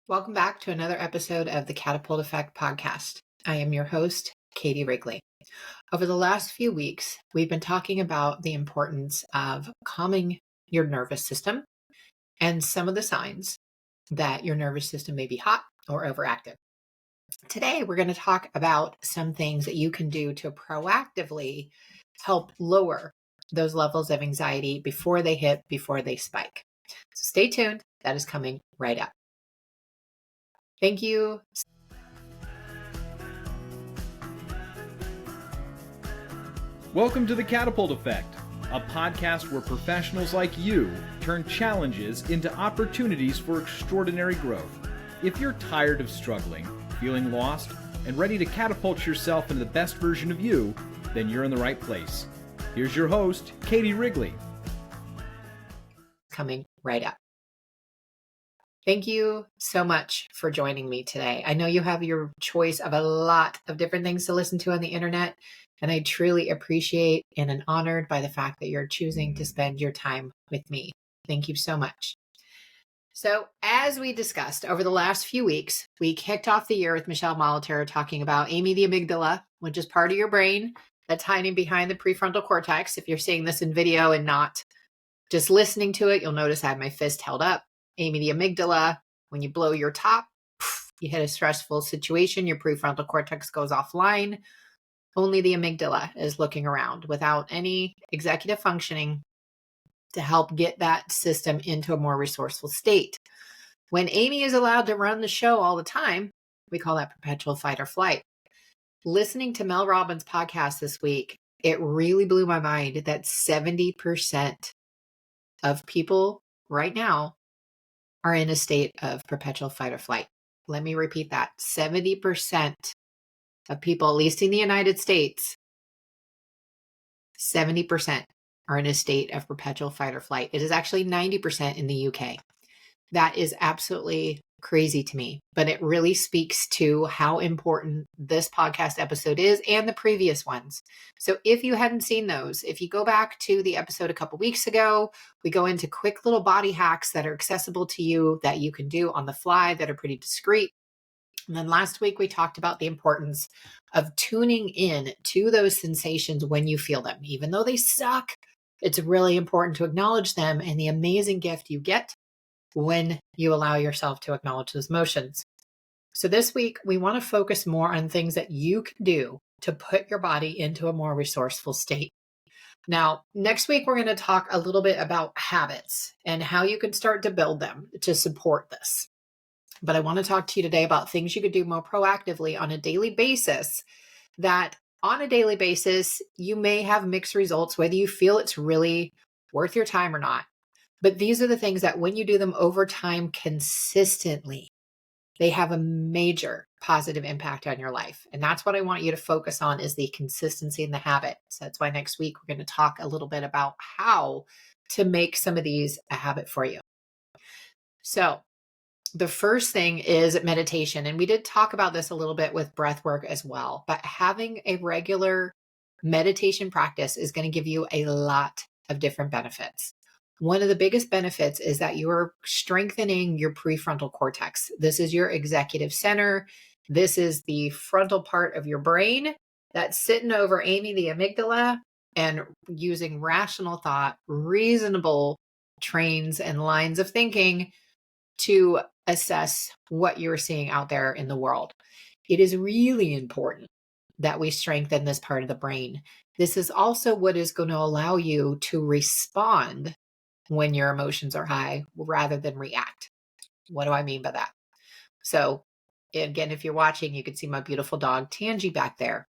Welcome back to another episode of the Catapult Effect podcast. I am your host, Katie Wrigley. Over the last few weeks, we've been talking about the importance of calming your nervous system and some of the signs that your nervous system may be hot or overactive. Today, we're going to talk about some things that you can do to proactively help lower those levels of anxiety before they spike. So stay tuned. That is coming right up. Thank you. Welcome to the Catapult Effect, a podcast where professionals like you turn challenges into opportunities for extraordinary growth. If you're tired of struggling, feeling lost, and ready to catapult yourself into the best version of you, then you're in the right place. Here's your host, Katie Wrigley. Coming right up. Thank you so much for joining me today. I know you have your choice of a lot of different things to listen to on the internet, and I truly appreciate and am honored by the fact that you're choosing to spend your time with me. Thank you so much. So, as we discussed over the last few weeks, we kicked off the year with Michelle Molitor talking about Amy the amygdala, which is part of your brain that's hiding behind the prefrontal cortex. If you're seeing this in video and not just listening to it, you'll notice I have my fist held up. Amy the amygdala, when you blow your top, you hit a stressful situation, your prefrontal cortex goes offline. Only the amygdala is looking around without any executive functioning to help get that system into a more resourceful state. When Amy is allowed to run the show all the time, we call that perpetual fight or flight. Listening to Mel Robbins' podcast this week, it really blew my mind that 70% of people right now are in a state of perpetual fight or flight. Let me repeat that. 70% of people, at least in the United States, 70% are in a state of perpetual fight or flight. It is actually 90% in the UK. That is absolutely crazy to me, but it really speaks to how important this podcast episode is and the previous ones. So if you hadn't seen those, if you go back to the episode a couple weeks ago, we go into quick little body hacks that are accessible to you that you can do on the fly that are pretty discreet. And then last week, we talked about the importance of tuning in to those sensations when you feel them. Even though they suck, it's really important to acknowledge them and the amazing gift you get when you allow yourself to acknowledge those emotions. So this week, we want to focus more on things that you can do to put your body into a more resourceful state. Now, next week, we're going to talk a little bit about habits and how you can start to build them to support this. But I want to talk to you today about things you could do more proactively on a daily basis that on a daily basis, you may have mixed results, whether you feel it's really worth your time or not. But these are the things that when you do them over time consistently, they have a major positive impact on your life. And that's what I want you to focus on is the consistency and the habit. So that's why next week we're going to talk a little bit about how to make some of these a habit for you. So the first thing is meditation. And we did talk about this a little bit with breath work as well. But having a regular meditation practice is going to give you a lot of different benefits. One of the biggest benefits is that you're strengthening your prefrontal cortex. This is your executive center. This is the frontal part of your brain that's sitting over Amy the amygdala and using rational thought, reasonable trains and lines of thinking to assess what you're seeing out there in the world. It is really important that we strengthen this part of the brain. This is also what is going to allow you to respond when your emotions are high rather than react. What do I mean by that? So again, if you're watching, you can see my beautiful dog, Tangy, back there.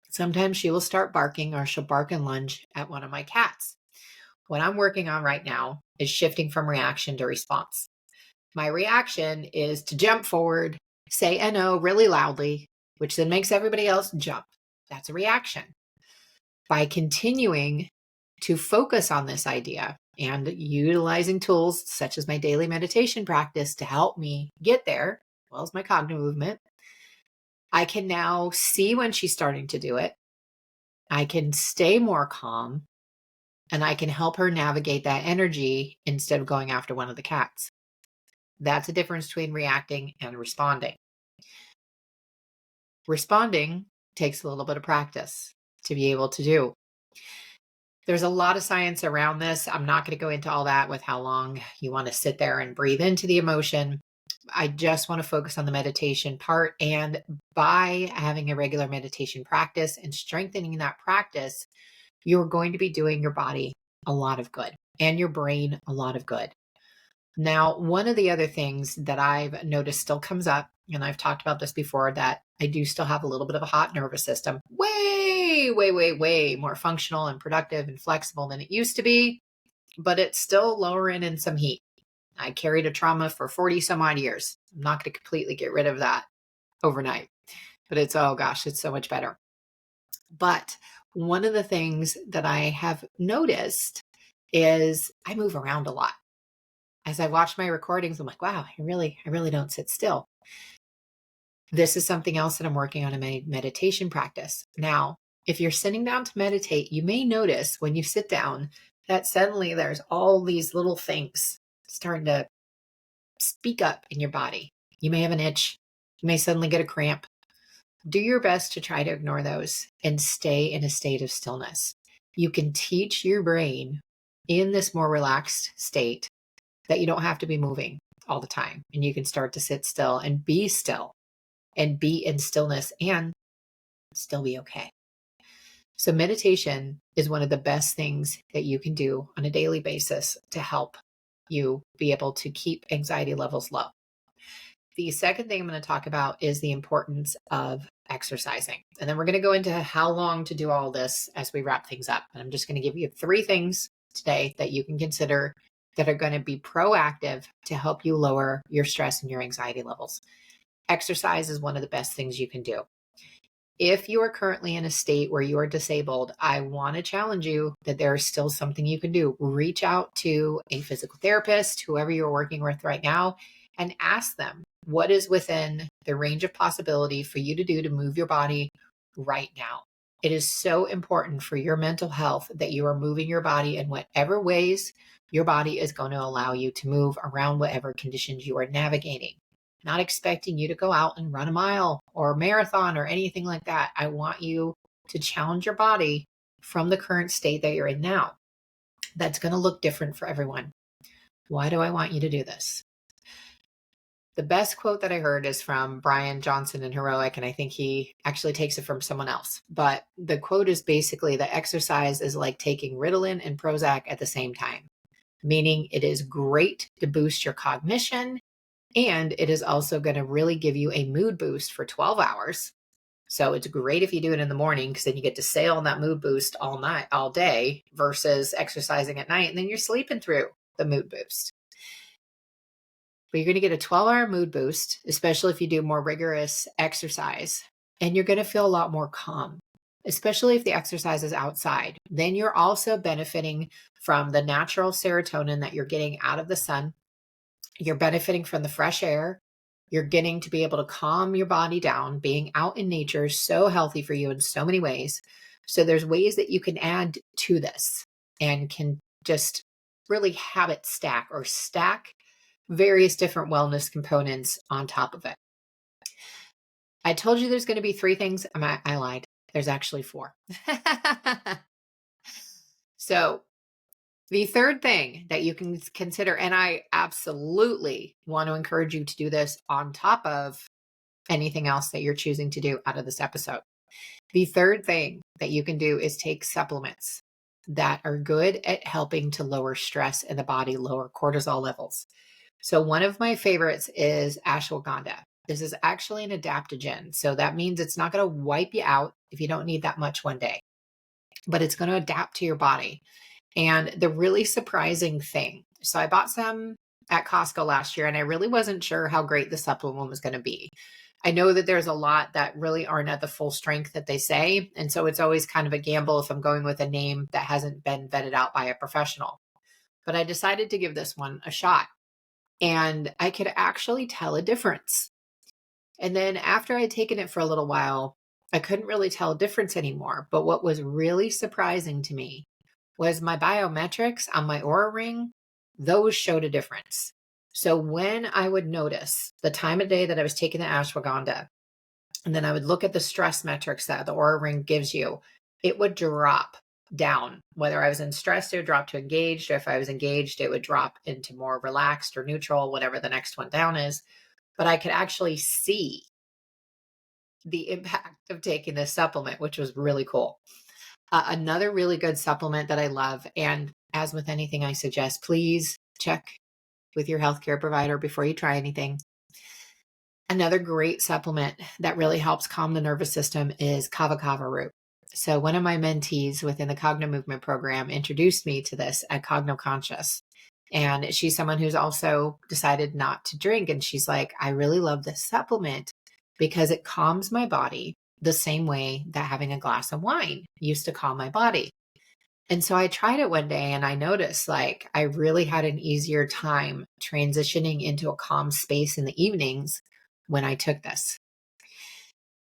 Sometimes she will start barking or she'll bark and lunge at one of my cats. What I'm working on right now is shifting from reaction to response. My reaction is to jump forward, say NO really loudly, which then makes everybody else jump. That's a reaction. By continuing to focus on this idea and utilizing tools such as my daily meditation practice to help me get there, as well as my Cognomovement, I can now see when she's starting to do it. I can stay more calm and I can help her navigate that energy instead of going after one of the cats. That's a difference between reacting and responding. Responding takes a little bit of practice to be able to do. There's a lot of science around this. I'm not going to go into all that with how long you want to sit there and breathe into the emotion. I just want to focus on the meditation part. And by having a regular meditation practice and strengthening that practice, you're going to be doing your body a lot of good and your brain a lot of good. Now, one of the other things that I've noticed still comes up, and I've talked about this before, that I do still have a little bit of a hot nervous system, way more functional and productive and flexible than it used to be, but it's still lowering in some heat. I carried a trauma for 40 some odd years. I'm not going to completely get rid of that overnight, but it's, oh gosh, it's so much better. But one of the things that I have noticed is I move around a lot. As I watch my recordings, I'm like, wow, I really don't sit still. This is something else that I'm working on in my meditation practice. Now, if you're sitting down to meditate, you may notice when you sit down that suddenly there's all these little things starting to speak up in your body. You may have an itch. You may suddenly get a cramp. Do your best to try to ignore those and stay in a state of stillness. You can teach your brain in this more relaxed state that you don't have to be moving all the time, and you can start to sit still and be in stillness and still be okay. So meditation is one of the best things that you can do on a daily basis to help you be able to keep anxiety levels low. The second thing I'm going to talk about is the importance of exercising. And then we're going to go into how long to do all this as we wrap things up. And I'm just going to give you 3 things today that you can consider that are going to be proactive to help you lower your stress and your anxiety levels. Exercise is one of the best things you can do. If you are currently in a state where you are disabled, I want to challenge you that there is still something you can do. Reach out to a physical therapist, whoever you're working with right now, and ask them what is within the range of possibility for you to do to move your body right now. It is so important for your mental health that you are moving your body in whatever ways your body is going to allow you to move around whatever conditions you are navigating. Not expecting you to go out and run a mile or a marathon or anything like that. I want you to challenge your body from the current state that you're in now. That's going to look different for everyone. Why do I want you to do this? The best quote that I heard is from Brian Johnson in Heroic, and I think he actually takes it from someone else. But the quote is basically that exercise is like taking Ritalin and Prozac at the same time, meaning it is great to boost your cognition, and it is also going to really give you a mood boost for 12 hours. So it's great if you do it in the morning, because then you get to sail on that mood boost all night, all day, versus exercising at night, and then you're sleeping through the mood boost. But you're going to get a 12-hour mood boost, especially if you do more rigorous exercise, and you're going to feel a lot more calm, especially if the exercise is outside. Then you're also benefiting from the natural serotonin that you're getting out of the sun. You're benefiting from the fresh air. You're getting to be able to calm your body down. Being out in nature is so healthy for you in so many ways. So there's ways that you can add to this and can just really habit stack or stack various different wellness components on top of it. I told you there's going to be 3 things. I lied. There's actually 4. So the third thing that you can consider, and I absolutely want to encourage you to do this on top of anything else that you're choosing to do out of this episode. The third thing that you can do is take supplements that are good at helping to lower stress in the body, lower cortisol levels. So one of my favorites is ashwagandha. This is actually an adaptogen. So that means it's not going to wipe you out if you don't need that much one day, but it's going to adapt to your body. And the really surprising thing, so I bought some at Costco last year, and I really wasn't sure how great the supplement was going to be. I know that there's a lot that really aren't at the full strength that they say. And so it's always kind of a gamble if I'm going with a name that hasn't been vetted out by a professional. But I decided to give this one a shot. And I could actually tell a difference. And then after I'd taken it for a little while, I couldn't really tell a difference anymore. But what was really surprising to me was my biometrics on my Oura Ring. Those showed a difference. So when I would notice the time of day that I was taking the ashwagandha, and then I would look at the stress metrics that the Aura Ring gives you, it would drop down. Whether I was in stress, it would drop to engaged. Or if I was engaged, it would drop into more relaxed or neutral, whatever the next one down is. But I could actually see the impact of taking this supplement, which was really cool. Another really good supplement that I love, and as with anything I suggest, please check with your healthcare provider before you try anything. Another great supplement that really helps calm the nervous system is kava kava root. So one of my mentees within the Cognomovement program introduced me to this at Cogno Conscious. And she's someone who's also decided not to drink. And she's like, I really love this supplement because it calms my body the same way that having a glass of wine used to calm my body. And so I tried it one day and I noticed like I really had an easier time transitioning into a calm space in the evenings when I took this.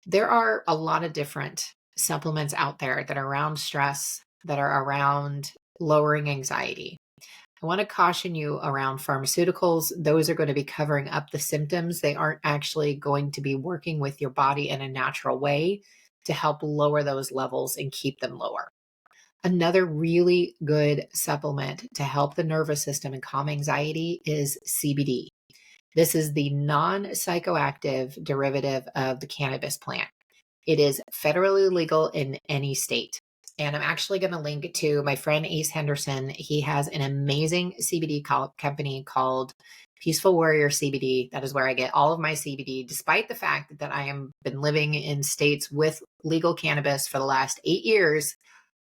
There are a lot of different supplements out there that are around stress, that are around lowering anxiety. I want to caution you around pharmaceuticals. Those are going to be covering up the symptoms. They aren't actually going to be working with your body in a natural way to help lower those levels and keep them lower. Another really good supplement to help the nervous system and calm anxiety is CBD. This is the non-psychoactive derivative of the cannabis plant. It is federally legal in any state. And I'm actually going to link to my friend Ace Henderson. He has an amazing CBD company called Peaceful Warrior CBD. That is where I get all of my CBD, despite the fact that I have been living in states with legal cannabis for the last 8 years.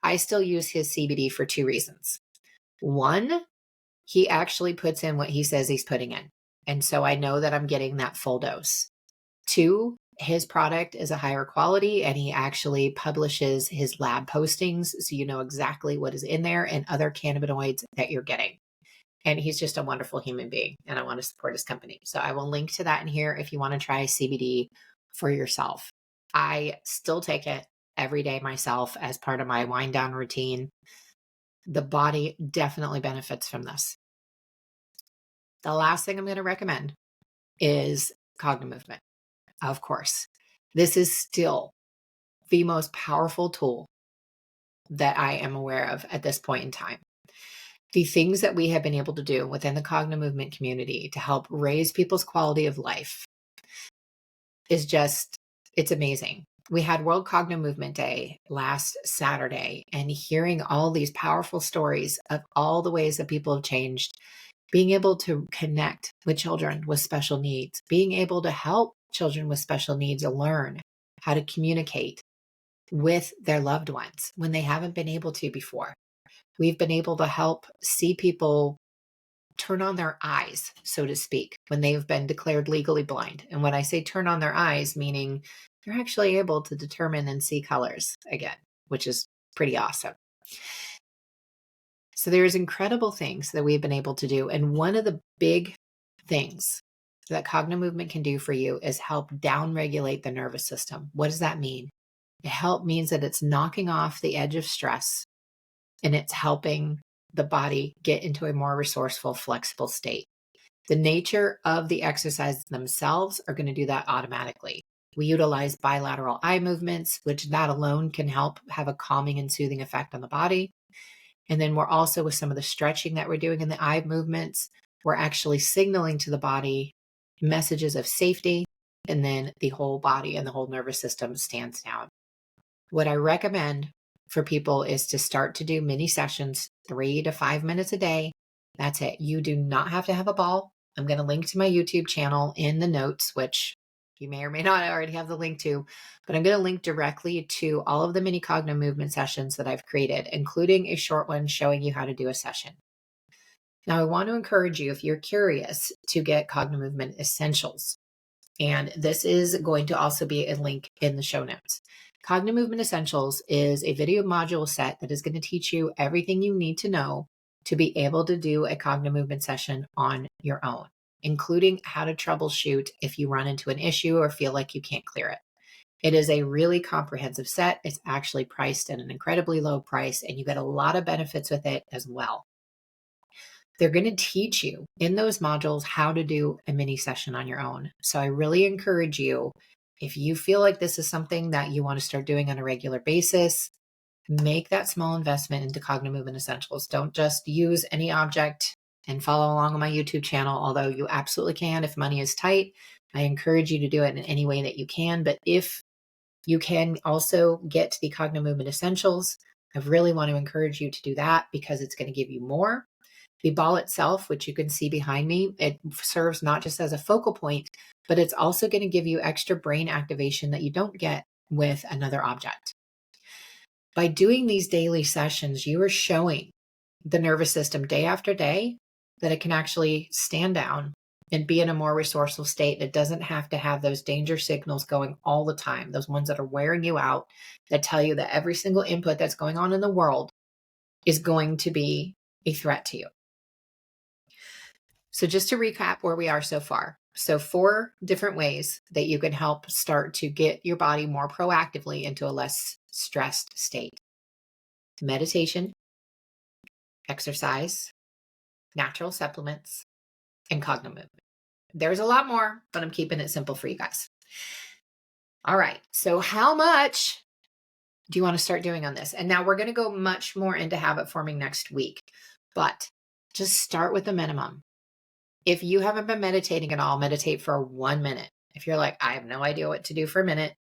I still use his CBD for 2 reasons. One, he actually puts in what he says he's putting in. And so I know that I'm getting that full dose. 2, his product is a higher quality and he actually publishes his lab postings. So you know exactly what is in there and other cannabinoids that you're getting. And he's just a wonderful human being and I want to support his company. So I will link to that in here if you want to try CBD for yourself. I still take it every day myself as part of my wind down routine. The body definitely benefits from this. The last thing I'm going to recommend is Cognomovement. Of course, this is still the most powerful tool that I am aware of at this point in time. The things that we have been able to do within the Cognomovement community to help raise people's quality of life is just, it's amazing. We had World Cognomovement Day last Saturday, and hearing all these powerful stories of all the ways that people have changed, being able to connect with children with special needs, being able to help children with special needs learn how to communicate with their loved ones when they haven't been able to before. We've been able to help see people turn on their eyes, so to speak, when they've been declared legally blind. And when I say turn on their eyes, meaning they're actually able to determine and see colors again, which is pretty awesome. So there's incredible things that we've been able to do. And one of the big things that Cognomovement can do for you is help downregulate the nervous system. What does that mean? It means that it's knocking off the edge of stress and it's helping the body get into a more resourceful, flexible state. The nature of the exercises themselves are going to do that automatically. We utilize bilateral eye movements, which that alone can help have a calming and soothing effect on the body. And then we're also, with some of the stretching that we're doing in the eye movements, we're actually signaling to the body messages of safety, and then the whole body and the whole nervous system stands down. What I recommend for people is to start to do mini sessions, 3 to 5 minutes a day. That's it. You do not have to have a ball. I'm going to link to my YouTube channel in the notes, which you may or may not already have the link to, but I'm going to link directly to all of the mini Cognomovement sessions that I've created, including a short one showing you how to do a session. Now, I want to encourage you, if you're curious, to get Cognomovement Essentials. And this is going to also be a link in the show notes. Cognomovement Essentials is a video module set that is going to teach you everything you need to know to be able to do a Cognomovement session on your own, including how to troubleshoot if you run into an issue or feel like you can't clear it. It is a really comprehensive set. It's actually priced at an incredibly low price, and you get a lot of benefits with it as well. They're going to teach you in those modules how to do a mini session on your own. So I really encourage you, if you feel like this is something that you want to start doing on a regular basis, make that small investment into Cognomovement Essentials. Don't just use any object and follow along on my YouTube channel, although you absolutely can if money is tight. I encourage you to do it in any way that you can. But if you can also get the Cognomovement Essentials, I really want to encourage you to do that because it's going to give you more. The ball itself, which you can see behind me, it serves not just as a focal point, but it's also going to give you extra brain activation that you don't get with another object. By doing these daily sessions, you are showing the nervous system day after day that it can actually stand down and be in a more resourceful state. It doesn't have to have those danger signals going all the time, those ones that are wearing you out, that tell you that every single input that's going on in the world is going to be a threat to you. So just to recap where we are so far. So 4 different ways that you can help start to get your body more proactively into a less stressed state. Meditation, exercise, natural supplements, and Cognomovement. There's a lot more, but I'm keeping it simple for you guys. All right. So how much do you want to start doing on this? And now we're going to go much more into habit forming next week, but just start with the minimum. If you haven't been meditating at all, meditate for 1 minute. If you're like, I have no idea what to do for a minute,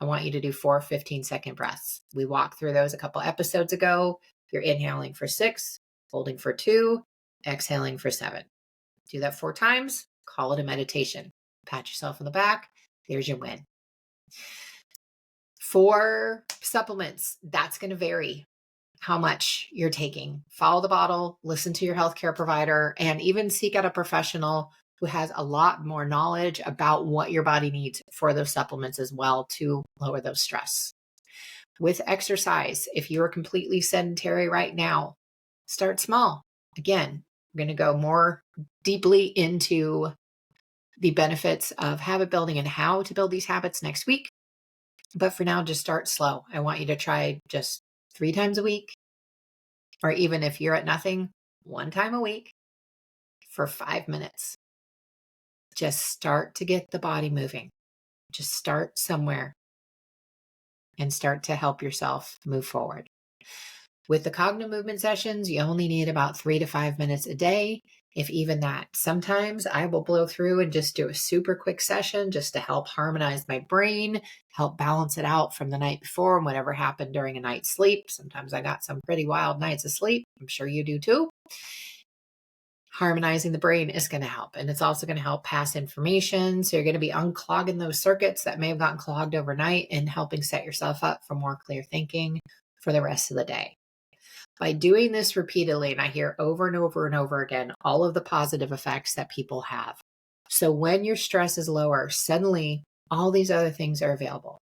I want you to do 4 15-second breaths. We walked through those a couple episodes ago. You're inhaling for 6, holding for 2, exhaling for 7. Do that 4 times, call it a meditation. Pat yourself on the back. There's your win. For supplements, that's going to vary how much you're taking. Follow the bottle, listen to your healthcare provider, and even seek out a professional who has a lot more knowledge about what your body needs for those supplements as well to lower those stress. With exercise, if you're completely sedentary right now, start small. Again, we're going to go more deeply into the benefits of habit building and how to build these habits next week. But for now, just start slow. I want you to try just 3 times a week, or even if you're at nothing, 1 time a week for 5 minutes. Just start to get the body moving. Just start somewhere and start to help yourself move forward. With the Cognomovement sessions, you only need about 3 to 5 minutes a day, if even that. Sometimes I will blow through and just do a super quick session just to help harmonize my brain, help balance it out from the night before and whatever happened during a night's sleep. Sometimes I got some pretty wild nights of sleep. I'm sure you do too. Harmonizing the brain is going to help. And it's also going to help pass information. So you're going to be unclogging those circuits that may have gotten clogged overnight and helping set yourself up for more clear thinking for the rest of the day. By doing this repeatedly, and I hear over and over and over again, all of the positive effects that people have. So when your stress is lower, suddenly all these other things are available.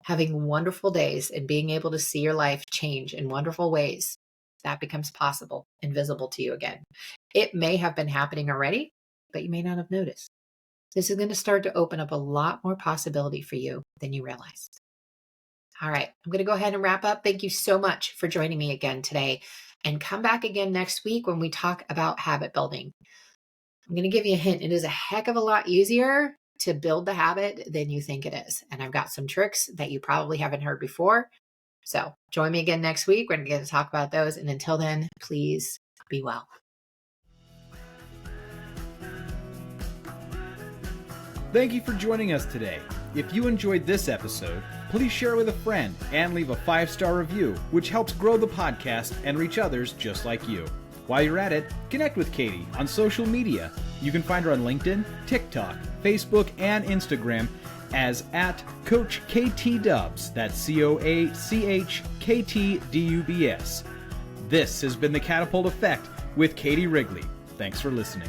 Having wonderful days and being able to see your life change in wonderful ways, that becomes possible and visible to you again. It may have been happening already, but you may not have noticed. This is going to start to open up a lot more possibility for you than you realized. All right, I'm going to go ahead and wrap up. Thank you so much for joining me again today, and come back again next week when we talk about habit building. I'm going to give you a hint. It is a heck of a lot easier to build the habit than you think it is. And I've got some tricks that you probably haven't heard before. So join me again next week. We're going to get to talk about those. And until then, please be well. Thank you for joining us today. If you enjoyed this episode, please share it with a friend and leave a 5-star review, which helps grow the podcast and reach others just like you. While you're at it, connect with Katie on social media. You can find her on LinkedIn, TikTok, Facebook, and Instagram as @CoachKTDubs. That's CoachKTDubs. This has been the Catapult Effect with Katie Wrigley. Thanks for listening.